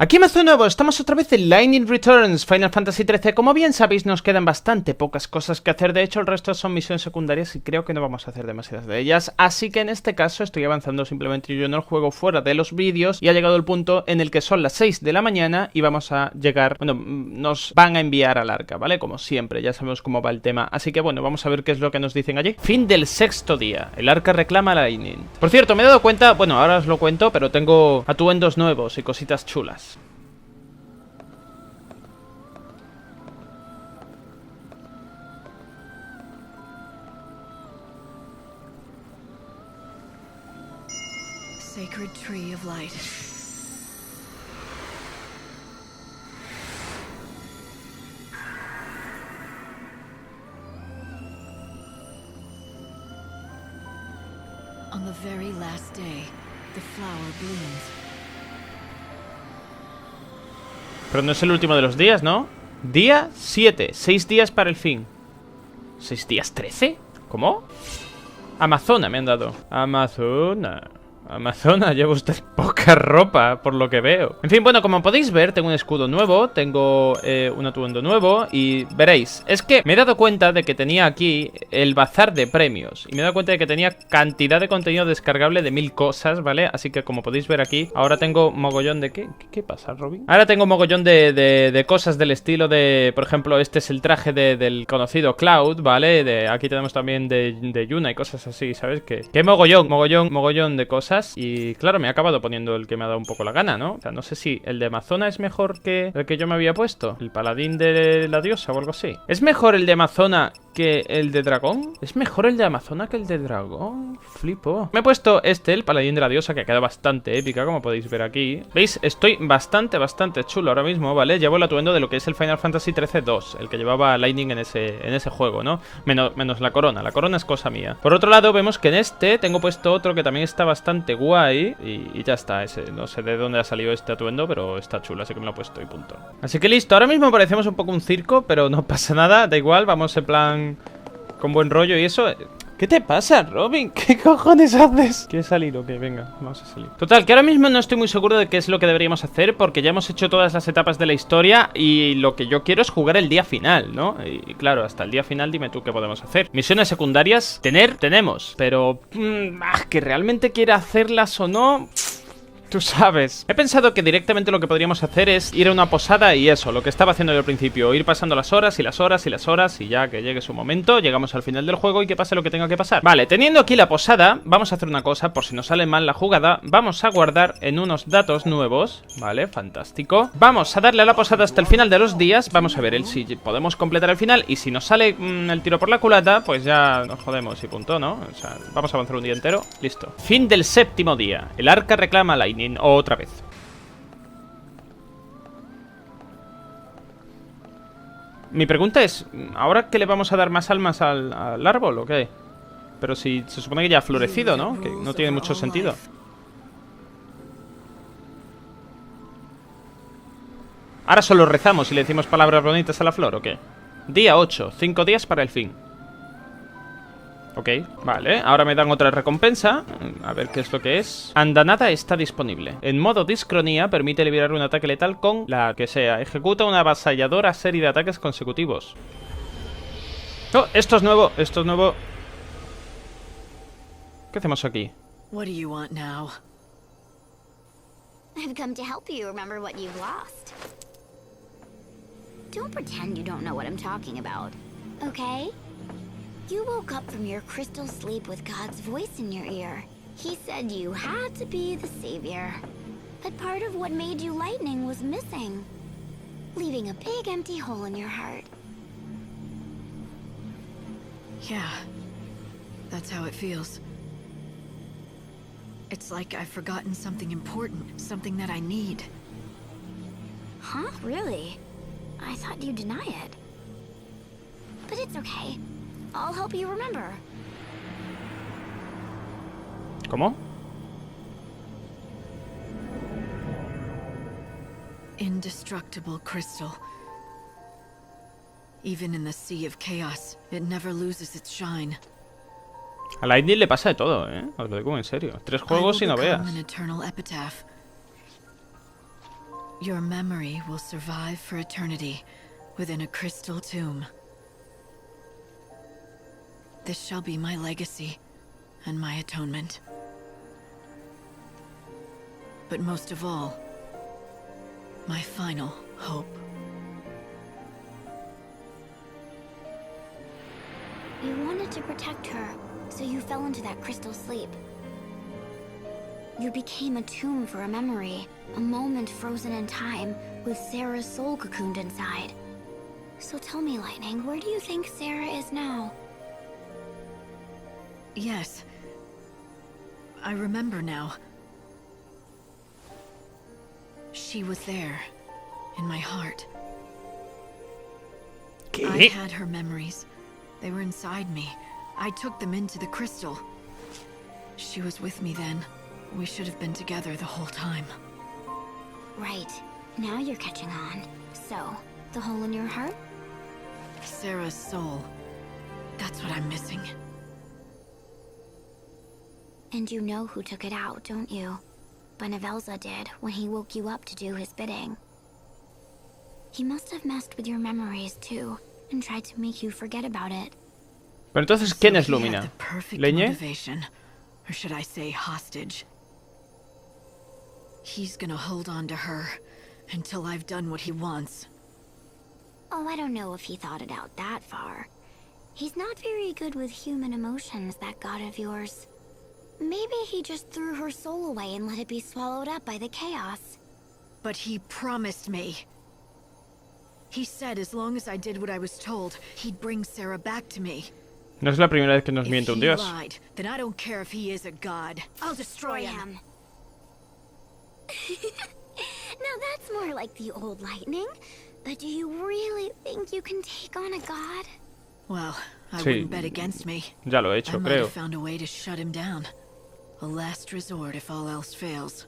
Aquí Mazu nuevo, estamos otra vez en Lightning Returns, Final Fantasy XIII. Como bien sabéis, nos quedan bastante pocas cosas que hacer. De hecho, el resto son misiones secundarias y creo que no vamos a hacer demasiadas de ellas. Así que en este caso estoy avanzando simplemente yo en el juego fuera de los vídeos. Y ha llegado el punto en el que son las 6 de la mañana y vamos a llegar... Bueno, nos van a enviar al arca, ¿vale? Como siempre, ya sabemos cómo va el tema. Así que bueno, vamos a ver qué es lo que nos dicen allí. Fin del 6º día. El arca reclama Lightning. Por cierto, me he dado cuenta... Bueno, ahora os lo cuento, pero tengo atuendos nuevos y cositas chulas. Sacred tree of light. On the very last day, the flower blooms. Pero no es el último de los días, ¿no? Día 7, 6 días para el fin. ¿6 días 13? ¿Cómo? Amazona me han dado. Amazona, lleva usted poca ropa, por lo que veo. En fin, bueno, como podéis ver, tengo un escudo nuevo, tengo un atuendo nuevo y veréis, es que me he dado cuenta de que tenía aquí el bazar de premios y me he dado cuenta de que tenía cantidad de contenido descargable de 1000 cosas, ¿vale? Así que como podéis ver aquí, ahora tengo mogollón de... ¿Qué pasa, Robin? Ahora tengo mogollón de cosas del estilo de... Por ejemplo, este es el traje del conocido Cloud, ¿vale? Aquí tenemos también de Yuna y cosas así, ¿sabes? Que mogollón de cosas. Y claro, me he acabado poniendo el que me ha dado un poco la gana, ¿no? O sea, no sé si el de Amazona es mejor que el que yo me había puesto, el paladín de la diosa o algo así. ¿Es mejor el de Amazona que el de dragón? ¿Es mejor el de Amazona que el de dragón? Flipo. Me he puesto el paladín de la diosa, que ha quedado bastante épica, como podéis ver aquí. ¿Veis? Estoy bastante chulo ahora mismo, ¿vale? Llevo el atuendo de lo que es el Final Fantasy XIII 2, el que llevaba Lightning en ese juego, ¿no? Menos la corona es cosa mía. Por otro lado, vemos que en este tengo puesto otro que también está bastante guay y ya está, ese. No sé de dónde ha salido este atuendo, pero está chulo, así que me lo he puesto y punto. Así que listo, ahora mismo parecemos un poco un circo, pero no pasa nada, da igual, vamos en plan con buen rollo y eso. ¿Qué te pasa, Robin? ¿Qué cojones haces? ¿Quieres salir o qué? Venga, vamos a salir. Total, que ahora mismo no estoy muy seguro de qué es lo que deberíamos hacer, porque ya hemos hecho todas las etapas de la historia y lo que yo quiero es jugar el día final, ¿no? Y claro, hasta el día final dime tú qué podemos hacer. Misiones secundarias, tenemos, pero... que realmente quiera hacerlas o no... Tú sabes. He pensado que directamente lo que podríamos hacer es ir a una posada y eso, lo que estaba haciendo yo al principio, ir pasando las horas y las horas y las horas y ya que llegue su momento, llegamos al final del juego y que pase lo que tenga que pasar. Vale, teniendo aquí la posada, vamos a hacer una cosa, por si nos sale mal la jugada, vamos a guardar en unos datos nuevos, vale, fantástico. Vamos a darle a la posada hasta el final de los días, vamos a ver si podemos completar el final y si nos sale el tiro por la culata, pues ya nos jodemos y punto, ¿no? O sea, vamos a avanzar un día entero, listo. Fin del 7º día, el arca reclama Lightning. Otra vez. Mi pregunta es, ¿ahora que le vamos a dar más almas al árbol o qué? Pero si se supone que ya ha florecido, ¿no? Que no tiene mucho sentido. Ahora solo rezamos y le decimos palabras bonitas a la flor, ¿o qué? Día 8, 5 días para el fin. Ok, vale, ahora me dan otra recompensa. A ver qué es lo que es. Andanada está disponible. En modo discronía permite liberar un ataque letal con la que sea. Ejecuta una avasalladora serie de ataques consecutivos. Oh, esto es nuevo, ¿Qué hacemos aquí? What do you want now? I've come to help you remember what you've lost. Don't pretend you don't know what I'm talking about, okay? You woke up from your crystal sleep with God's voice in your ear. He said you had to be the savior. But part of what made you lightning was missing, leaving a big empty hole in your heart. Yeah, that's how it feels. It's like I've forgotten something important, something that I need. Huh? Really? I thought you'd deny it. But it's okay. I'll help you remember. ¿Cómo? Indestructible crystal. Even in the sea of chaos, it never loses its shine. A Lightning le pasa de todo, ¿eh? Os lo digo en serio. 3 juegos y no veas. Your memory will survive for eternity within a crystal tomb. This shall be my legacy and my atonement. But most of all, my final hope. You wanted to protect her, so you fell into that crystal sleep. You became a tomb for a memory, a moment frozen in time, with Serah's soul cocooned inside. So tell me, Lightning, where do you think Serah is now? Yes. I remember now. She was there, in my heart. I had her memories. They were inside me. I took them into the crystal. She was with me then. We should have been together the whole time. Right. Now you're catching on. So, the hole in your heart? Serah's soul. That's what I'm missing. And you know who took it out, don't you? Benevelza did when he woke you up to do his bidding. He must have messed with your memories too, and tried to make you forget about it. Pero entonces, ¿quién es So he had Lumina? the perfect ¿Leñe? motivation, or should I say hostage? He's gonna hold on to her until I've done what he wants. Oh, I don't know if he thought it out that far. He's not very good with human emotions, that god of yours. Maybe he just threw her soul away and let it be swallowed up by the chaos. But he promised me. He said as long as I did what I was told, he'd bring Serah back to me. No es la primera vez que nos miente un If he dios. lied, then I don't care if he is a god. I'll destroy him. Now that's more like the old Lightning. But do you really think you can take on a god? Well, I Sí. wouldn't bet against me. Ya lo he I hecho, might creo. have found a way to shut him down. A last resort if all else fails.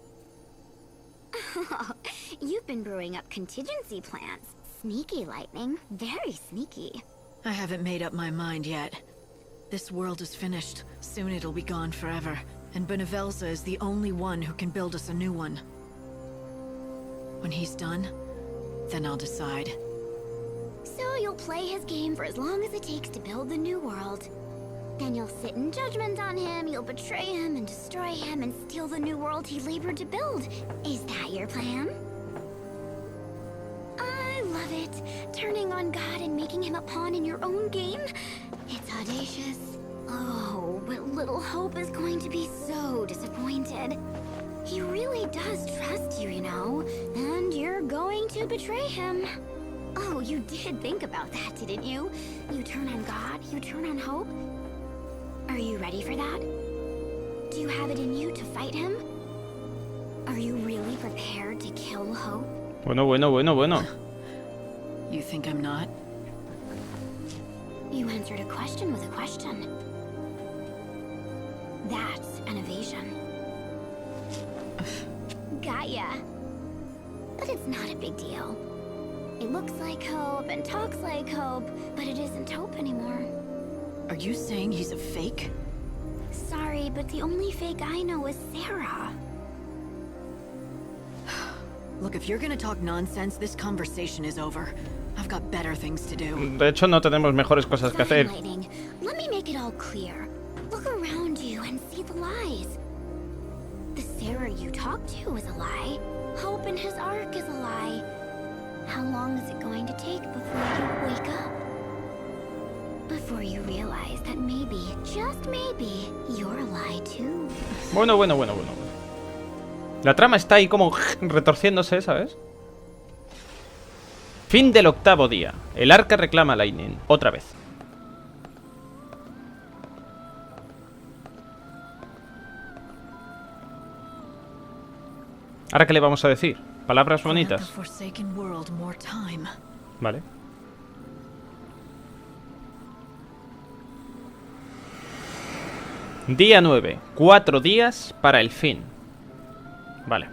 You've been brewing up contingency plans. Sneaky, Lightning. Very sneaky. I haven't made up my mind yet. This world is finished. Soon it'll be gone forever. And Benevelza is the only one who can build us a new one. When he's done, then I'll decide. So you'll play his game for as long as it takes to build the new world. Then you'll sit in judgment on him, you'll betray him and destroy him and steal the new world he labored to build. Is that your plan? I love it. Turning on God and making him a pawn in your own game. It's audacious. Oh, but little Hope is going to be so disappointed. He really does trust you, you know, and you're going to betray him. Oh, you did think about that, didn't you? You turn on God, you turn on Hope. Are you ready for that? Do you have it in you to fight him? Are you really prepared to kill Hope? Bueno. You think I'm not? You answered a question with a question. That's an evasion. Got ya. But it's not a big deal. It looks like Hope and talks like Hope, but it isn't Hope anymore. Are you saying he's a fake? Sorry, but the only fake I know is Serah. Look, if you're gonna talk nonsense, this conversation is over. I've got better things to do. De hecho, no tenemos mejores cosas que Fine, hacer. Lightning. Let me make it all clear. Look around you and see the lies. The Serah you talk to is a lie. Hope in his arc is a lie. How long is it going to take before you wake up? Before you realize that maybe, just maybe, you're a lie too. Bueno. La trama está ahí como retorciéndose, ¿sabes? Fin del 8º día. El arca reclama a Lightning. Otra vez. ¿Ahora qué le vamos a decir? Palabras bonitas. Grant the forsaken world more time. Vale. Día 9. 4 días para el fin. Vale.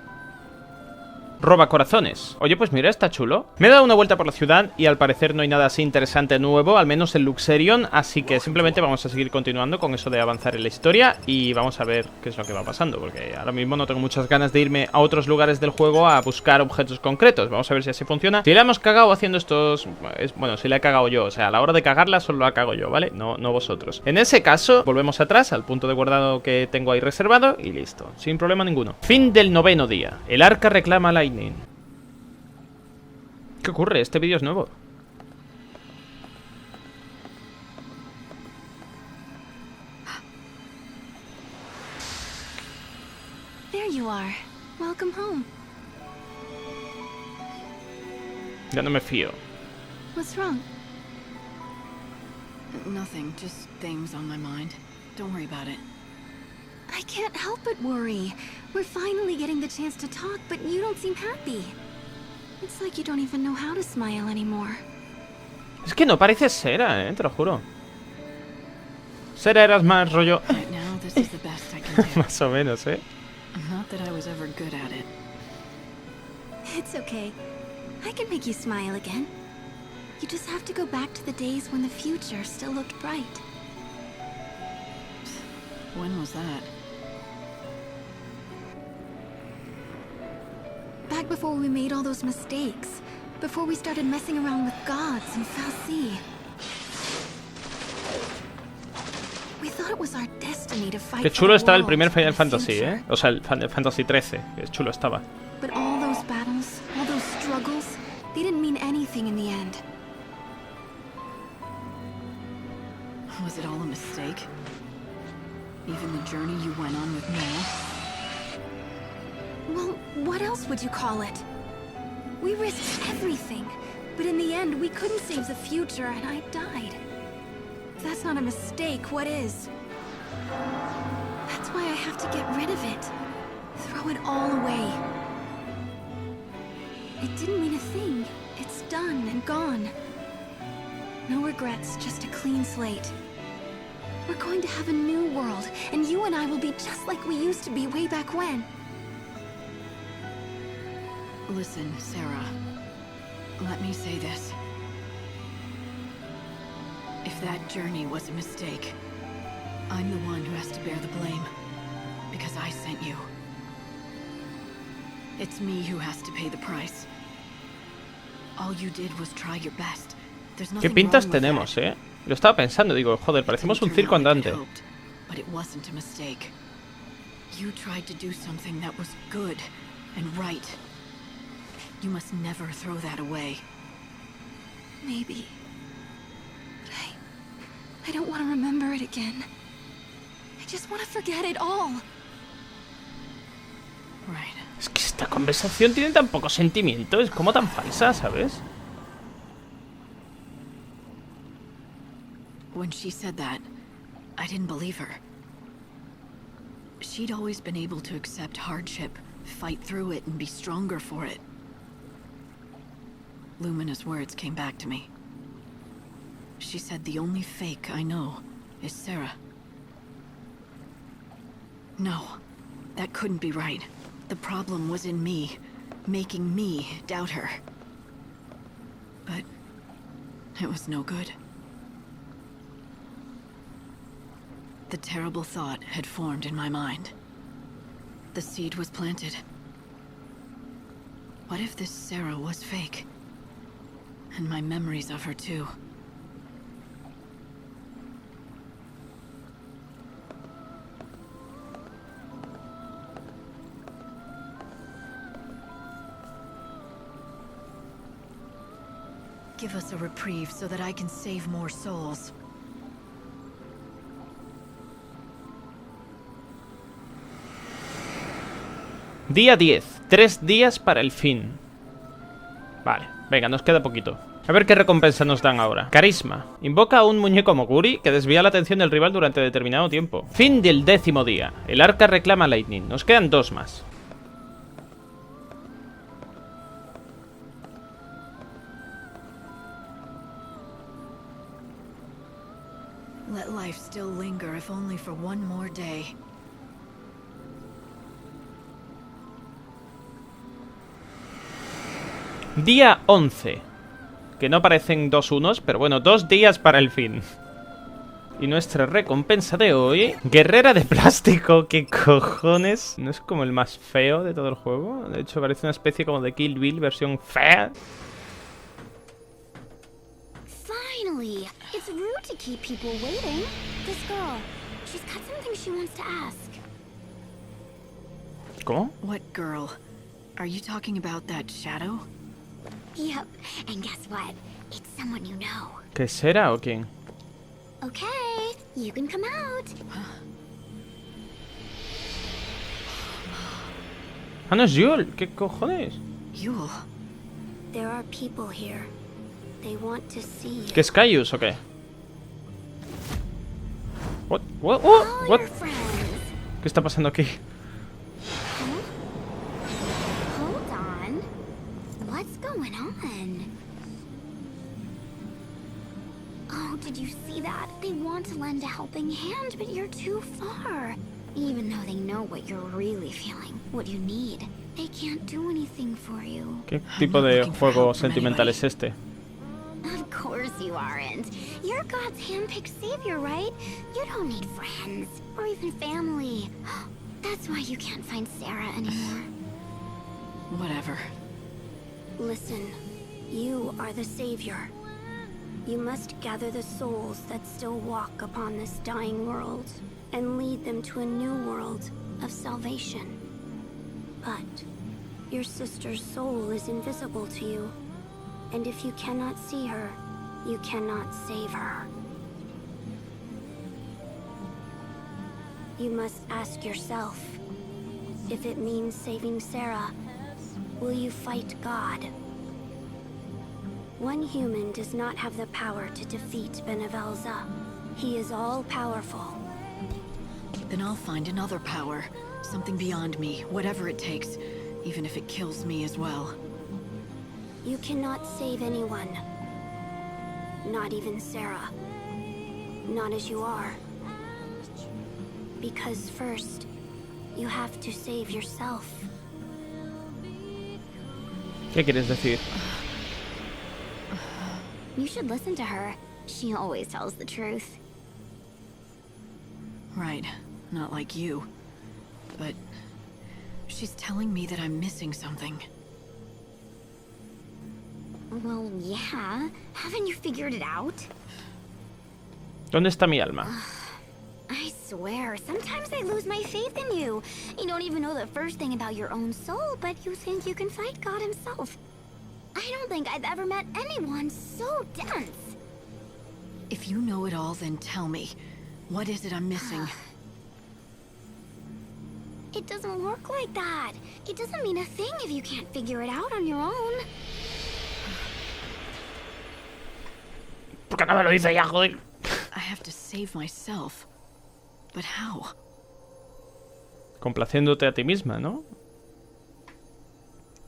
Roba corazones. Oye, pues mira, está chulo. Me he dado una vuelta por la ciudad y al parecer no hay nada así interesante nuevo, al menos en Luxerion, así que simplemente vamos a seguir continuando con eso de avanzar en la historia y vamos a ver qué es lo que va pasando, porque ahora mismo no tengo muchas ganas de irme a otros lugares del juego a buscar objetos concretos. Vamos a ver si así funciona. Si la hemos cagado haciendo estos... Bueno, si la he cagado yo, o sea, a la hora de cagarla solo la cago yo, ¿vale? No vosotros. En ese caso, volvemos atrás al punto de guardado que tengo ahí reservado y listo, sin problema ninguno. Fin del 9º día. El arca reclama Lightning. ¿Qué ocurre? Este vídeo es nuevo. There you are. Welcome home. Ya no me fío. What's wrong? Nothing, just things on my mind. Don't worry about it. I can't help but worry. We're finally getting the chance to talk, but you don't seem happy. It's like you don't even know how to smile anymore. Es que no parece Será, te lo juro. Será eras más rollo... Right now, this is the best I can do. Más o menos, Not that I was ever good at it. It's okay. I can make you smile again. You just have to go back to the days when the future still looked bright. When was that? Back before we made all those mistakes. Before we started messing around with gods and Fantasy. We thought it was our destiny to fight. Qué chulo estaba el primer Final Fantasy, O sea, el Fantasy XIII. Qué chulo estaba. But all those battles, all those struggles, they didn't mean anything in the end. Was it all a mistake? Even the journey you went on with Noel? Well, what else would you call it? We risked everything, but in the end, we couldn't save the future, and I died. If that's not a mistake, what is? That's why I have to get rid of it. Throw it all away. It didn't mean a thing. It's done and gone. No regrets, just a clean slate. We're going to have a new world, and you and I will be just like we used to be way back when. Listen, Será. Let me say this. If that journey was a mistake, I'm the one who has to bear the blame. Because I sent you. It's me who has to pay the price. All you did was try your best. There's nothing Qué pintas wrong with tenemos, that. Lo estaba pensando, digo, joder, parecemos un circo andante. But it wasn't a mistake. You tried to do something that was good and right. You must never throw that away. Maybe. But I don't want to remember it again. I just want to forget it all. Right. Es que esta conversación tiene tan poco sentimiento, es como tan falsa, ¿sabes? When she said that, I didn't believe her. She'd always been able to accept hardship, fight through it, and be stronger for it. Lumina's words came back to me. She said the only fake I know is Será. No, that couldn't be right. The problem was in me, making me doubt her. But it was no good. The terrible thought had formed in my mind. The seed was planted. What if this Será was fake? And my memories of her too. Give us a reprieve so that I can save more souls. Día 10. 3 días para el fin. Vale, venga, nos queda poquito. A ver qué recompensa nos dan ahora. Carisma. Invoca a un muñeco Moguri que desvía la atención del rival durante determinado tiempo. Fin del 10º día. El arca reclama Lightning. Nos quedan 2 más. Let life still linger if only for one more day. Día 11. Que no parecen 2 unos, pero bueno, 2 días para el fin. Y nuestra recompensa de hoy... Guerrera de plástico, ¿qué cojones? ¿No es como el más feo de todo el juego? De hecho, parece una especie como de Kill Bill, versión fea. Finally, it's rude to keep people waiting. This girl, she's got something she wants to ask. ¿Cómo? What girl? Are you talking about that shadow? Yep, and guess what? It's someone you know. ¿Qué será o quién? Okay, you can come out. Ah, no es Yul. ¿Qué cojones? Yule. There are people here. They want to see you. ¿Qué es Caius o qué? What? What? All What? your friends. ¿Qué está pasando aquí? Hold on. What's going on? Oh, did you see that? They want to lend a helping hand, but you're too far. Even though they know what you're really feeling, what you need, they can't do anything for you. ¿Qué tipo de juego sentimental es este? Of course you aren't. You're God's hand-picked savior, right? You don't need friends or even family. That's why you can't find Será anymore. Whatever. Listen, you are the savior. You must gather the souls that still walk upon this dying world and lead them to a new world of salvation. But your sister's soul is invisible to you, and if you cannot see her, you cannot save her. You must ask yourself, if it means saving Será, will you fight God? One human does not have the power to defeat Benevelza. He is all-powerful. Then I'll find another power. Something beyond me, whatever it takes. Even if it kills me as well. You cannot save anyone. Not even Será. Not as you are. Because first, you have to save yourself. ¿Qué quieres decir? You should listen to her. She always tells the truth. Right. Not like you. But she's telling me that I'm missing something. Well, yeah. Haven't you figured it out? ¿Dónde está mi alma? I swear, sometimes I lose my faith in you. You don't even know the first thing about your own soul, but you think you can fight God himself. I don't think I've ever met anyone so dense. If you know it all, then tell me. What is it I'm missing? It doesn't work like that. It doesn't mean a thing if you can't figure it out on your own. ¿Por qué no me lo dice ya, joder? I have to save myself. But how? Complaciéndote a ti misma, ¿no?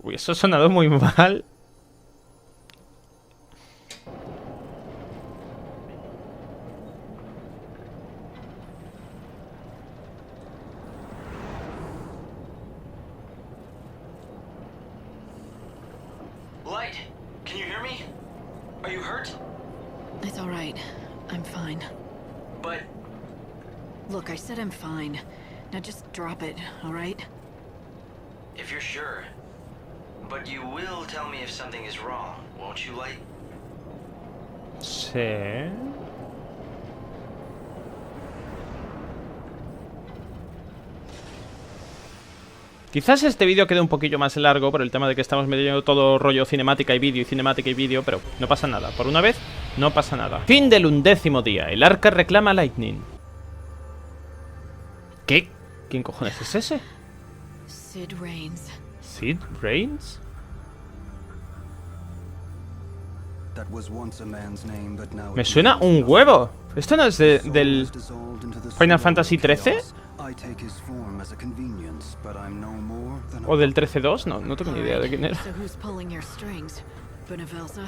Uy, eso ha sonado muy mal. Light, can you hear me? Are you hurt? It's all right. I'm fine. But Look, I said I'm fine. Now just drop it, all right? if you're sure. But you will tell me if something is wrong, won't you, Light? Sí. Quizás este vídeo quede un poquillo más largo por el tema de que estamos metiendo todo rollo cinemática y vídeo, pero no pasa nada. Por una vez, no pasa nada. Fin del 11º día. El arca reclama a Lightning. ¿Qué? ¿Quién cojones es ese? Sid Reigns. ¿Sid Reigns? Me suena un huevo. ¿Esto no es del Final Fantasy XIII? ¿O del 13-2? No tengo ni idea de quién era. So who's pulling your strings? Benevelza?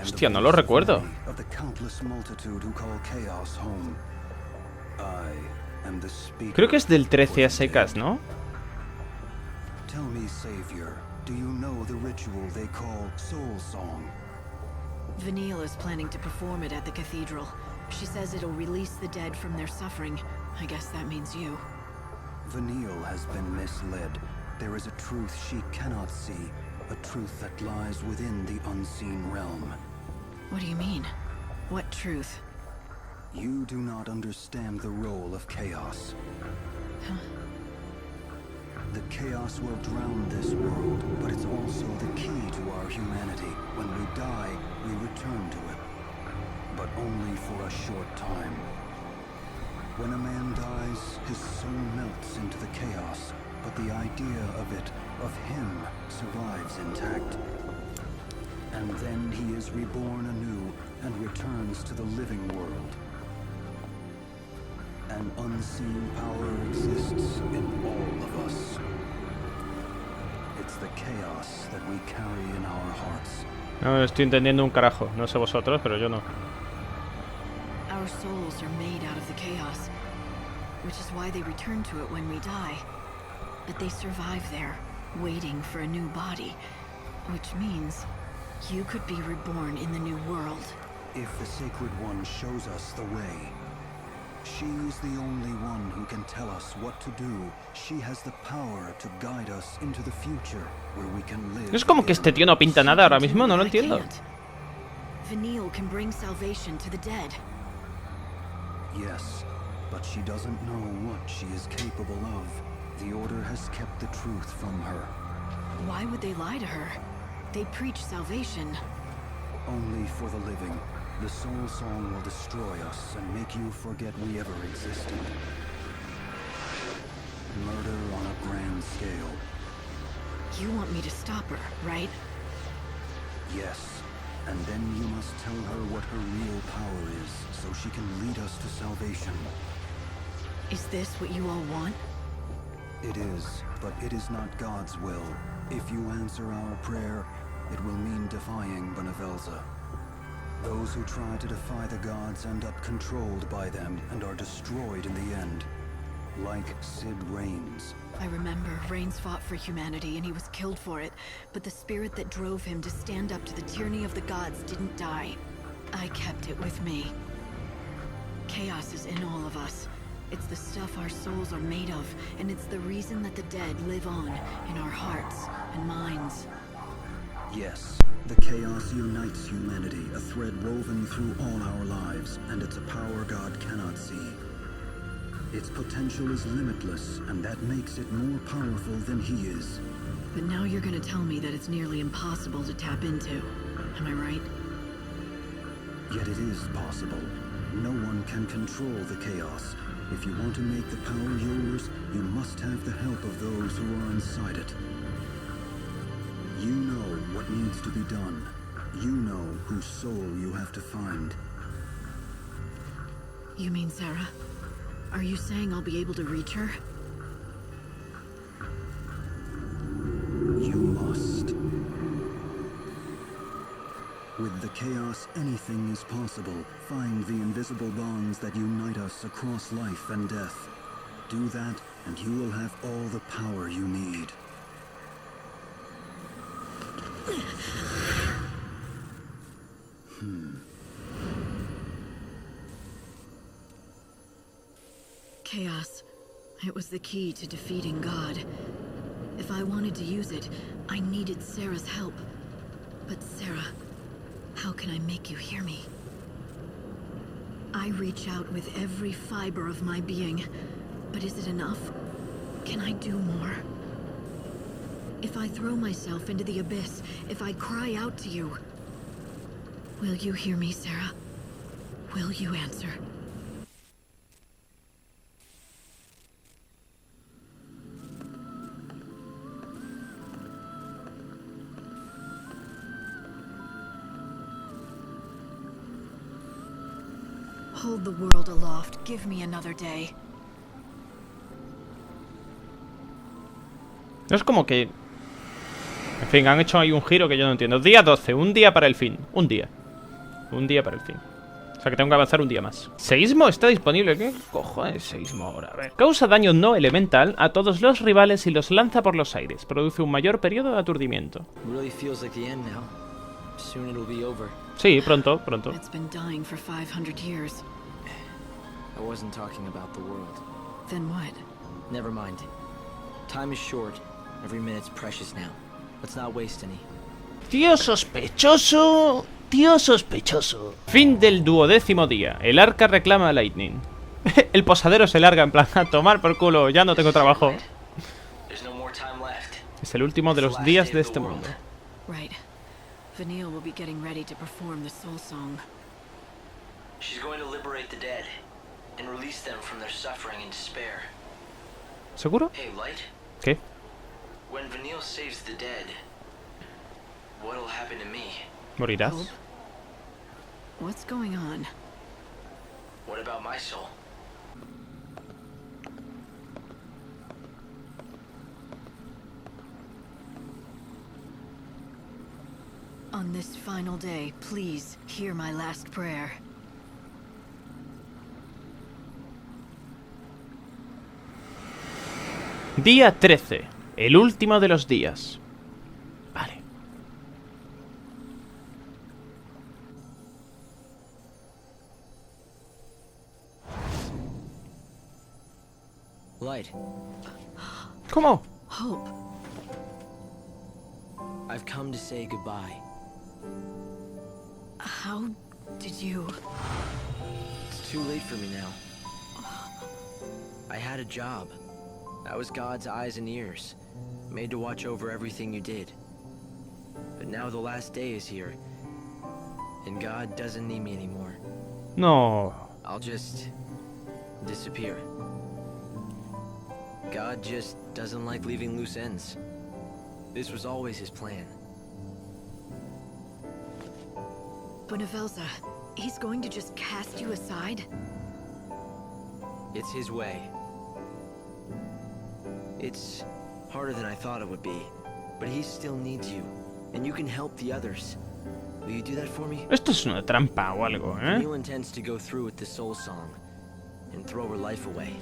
Hostia, no lo recuerdo. Creo que es del 13 a secas, ¿no? Tell me, Savior, do you know the ritual they call Soul Song? Vanille is planning to perform it at the cathedral. She says it'll release the dead from their suffering. I guess that means you. Vanille has been misled. There is a truth she cannot see, a truth that lies within the unseen realm. What do you mean? What truth? You do not understand the role of chaos. Huh? The chaos will drown this world, but it's also the key to our humanity. When we die, we return to it. But only for a short time. When a man dies, his soul melts into the chaos, but the idea of it, of him, survives intact. And then he is reborn anew and returns to the living world. An unseen power exists in all of us. It's the chaos that we carry in our hearts. No estoy entendiendo un carajo. No sé vosotros, pero yo no. Our souls are made out of the chaos, which is why they return to it when we die. But they survive there, waiting for a new body, which means you could be reborn in the new world. If the Sacred One shows us the way, she is the only one who can tell us what to do. She has the power to guide us into the future, where we can live. No es como que este tío no pinta nada ahora mismo, no lo entiendo. Vanille can bring salvation to the dead. Yes, but she doesn't know what she is capable of. The Order has kept the truth from her. Why would they lie to her? They preach salvation. Only for the living. The Soul Song will destroy us and make you forget we ever existed. Murder on a grand scale. You want me to stop her, right? Yes. And then you must tell her what her real power is, so she can lead us to salvation. Is this what you all want? It is, but it is not God's will. If you answer our prayer, it will mean defying Benevelza. Those who try to defy the gods end up controlled by them and are destroyed in the end. Like Sid Raines. I remember Raines fought for humanity and he was killed for it, but the spirit that drove him to stand up to the tyranny of the gods didn't die. I kept it with me. Chaos is in all of us. It's the stuff our souls are made of, and it's the reason that the dead live on in our hearts and minds. Yes, the chaos unites humanity, a thread woven through all our lives, and it's a power God cannot see. Its potential is limitless, and that makes it more powerful than he is. But now you're gonna tell me that it's nearly impossible to tap into. Am I right? Yet it is possible. No one can control the chaos. If you want to make the power yours, you must have the help of those who are inside it. You know what needs to be done. You know whose soul you have to find. You mean Será? Are you saying I'll be able to reach her? You must. With the chaos, anything is possible. Find the invisible bonds that unite us across life and death. Do that, and you will have all the power you need. Chaos. It was the key to defeating God. If I wanted to use it, I needed Serah's help. But Será, how can I make you hear me? I reach out with every fiber of my being, but is it enough? Can I do more? If I throw myself into the abyss, if I cry out to you, will you hear me, Será? Will you answer? Hold the world aloft. Give me another day. No es como que... En fin, han hecho ahí un giro que yo no entiendo. Día 12, un día para el fin. Un día. Un día para el fin. O sea que tengo que avanzar un día más. Seísmo está disponible. ¿Qué cojones seísmo ahora? A ver. Causa daño no elemental a todos los rivales y los lanza por los aires. Produce un mayor periodo de aturdimiento. Sí, pronto, pronto. It's been dying for 500 years. I wasn't talking about the world. Then what? Never mind. Time is short. Every minute's precious now. Let's not waste any. Tío sospechoso. Tío sospechoso. Fin del 12º día. El arca reclama a Lightning. El posadero se larga en plan a tomar por culo. Ya no tengo trabajo. Es el último de los días de este mundo. Right. Vanille will be getting ready to perform the soul song. She's going to liberate the dead and release them from their suffering and despair. ¿Seguro? Hey, Light. ¿Qué? When Vanille saves the dead, what'll happen to me? ¿Morirás? Hope? What's going on? What about my soul? On this final day, please hear my last prayer. Día 13. El último de los días. Vale. Light, ¿Cómo? Hope. I've come to say goodbye. How did you... It's too late for me now. I had a job. I was God's eyes and ears, made to watch over everything you did. But now the last day is here, and God doesn't need me anymore. No. I'll just disappear. God just doesn't like leaving loose ends. This was always his plan. Buenavelza, he's going to just cast you aside? It's his way. It's harder than I thought it would be, but he still needs you, and you can help the others. Will you do that for me? Esto es una trampa o algo, ¿eh? Neil intends to go through with the soul song and throw her life away.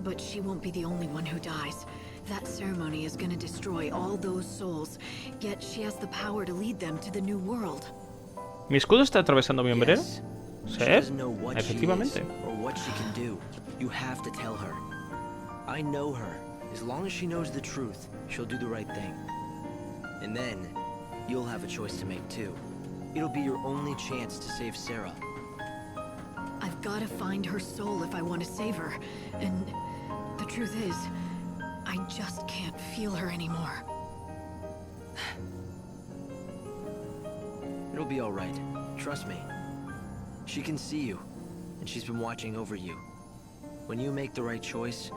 But she won't be the only one who dies. That ceremony is gonna destroy all those souls, yet she has the power to lead them to the new world. ¿Mi escudo está atravesando mi hombrero? Yes. Sí, She doesn't know what efectivamente. she is or what she can do. You have to tell her. I know her. As long as she knows the truth, she'll do the right thing. And then, you'll have a choice to make too. It'll be your only chance to save Será. I've gotta find her soul if I want to save her. And the truth is, I just can't feel her anymore. It'll be all right. Trust me. She can see you, and she's been watching over you. When you make the right choice,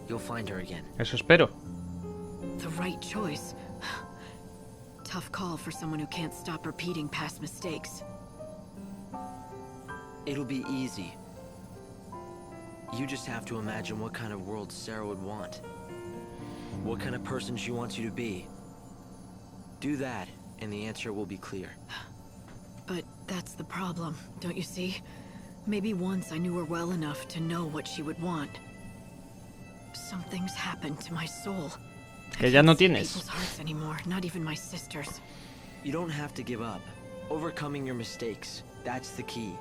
you'll find her again. Eso espero. The right choice. Tough call for someone who can't stop repeating past mistakes. It'll be easy. You just have to imagine what kind of world Será would want. What kind of person she wants you to be. Do that, and the answer will be clear. But that's the problem, don't you see? Maybe once I knew her well enough to know what she would want. Something's happened to my soul. Que ya no I can't see tienes. people's hearts anymore, not even my sister's. You don't have to give up. Overcoming your mistakes, that's the key.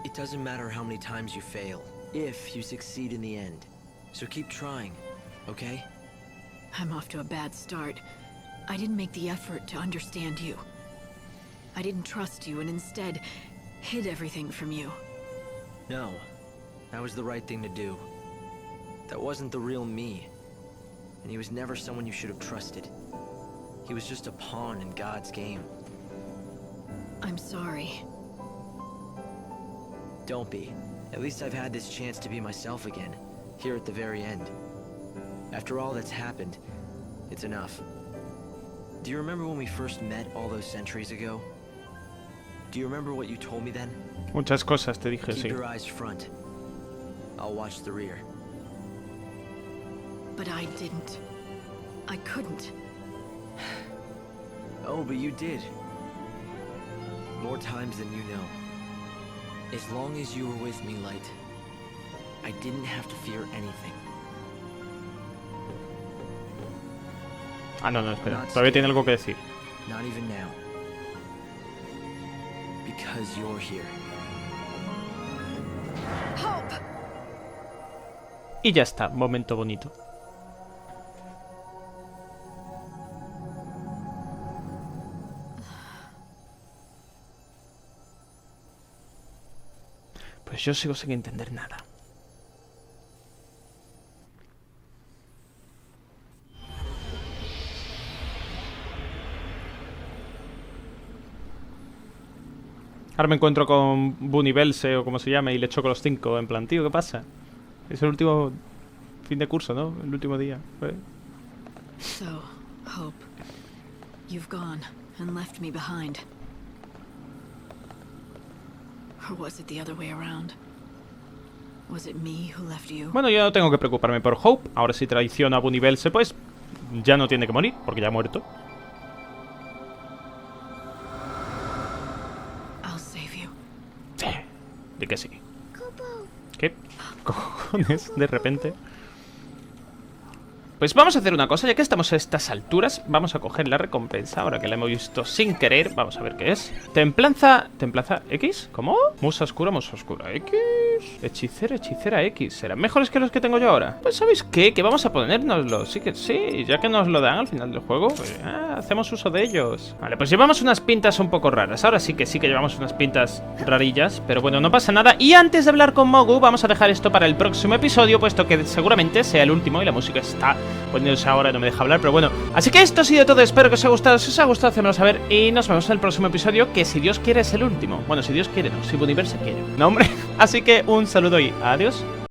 It doesn't matter how many times you fail, if you succeed in the end. So keep trying, okay? I'm off to a bad start. I didn't make the effort to understand you. I didn't trust you and instead hid everything from you. No, that was the right thing to do. That wasn't the real me. And he was never someone you should have trusted. He was just a pawn in God's game. I'm sorry. Don't be. At least I've had this chance to be myself again, here at the very end. After all that's happened, it's enough. Do you remember when we first met all those centuries ago? Do you remember what you told me then? Muchas cosas te dije, Keep sí. your eyes front. I'll watch the rear. But I didn't. I couldn't. Oh, but you did. More times than you know. As long as you were with me, Light, I didn't have to fear anything. Ah, no, espera. Todavía tiene algo que decir. Not even now. Because you're here. Hope! Y ya está, momento bonito. Pues yo sigo sin entender nada. Ahora me encuentro con Bunibelse o como se llame y le choco los 5 en plan, tío, ¿qué pasa? Es el último fin de curso, ¿no? El último día. So, Hope, you've gone and left me behind. Or was it the other way around? Was it me who left you? Bueno, yo no tengo que preocuparme por Hope. Ahora si traiciona a Bunibelse, pues ya no tiene que morir, porque ya ha muerto. I'll save you. De que sí. ¿Qué cojones de repente? Pues vamos a hacer una cosa, ya que estamos a estas alturas. Vamos a coger la recompensa, ahora que la hemos visto sin querer. Vamos a ver qué es. Templanza X, ¿cómo? Musa oscura X. Hechicera X. ¿Serán mejores que los que tengo yo ahora? Pues ¿sabéis qué? Que vamos a ponérnoslo. Sí que sí, ya que nos lo dan al final del juego, pues hacemos uso de ellos. Vale, pues llevamos unas pintas un poco raras. Ahora sí que llevamos unas pintas rarillas, pero bueno, no pasa nada. Y antes de hablar con Mazu, vamos a dejar esto para el próximo episodio, puesto que seguramente sea el último y la música está poniéndose ahora y no me deja hablar, pero bueno. Así que esto ha sido todo, espero que os haya gustado. Si os ha gustado, hacedmelo saber y nos vemos en el próximo episodio, que si Dios quiere es el último. Bueno, si Dios quiere, no, si Universe quiere. No, hombre. Así que un saludo y adiós.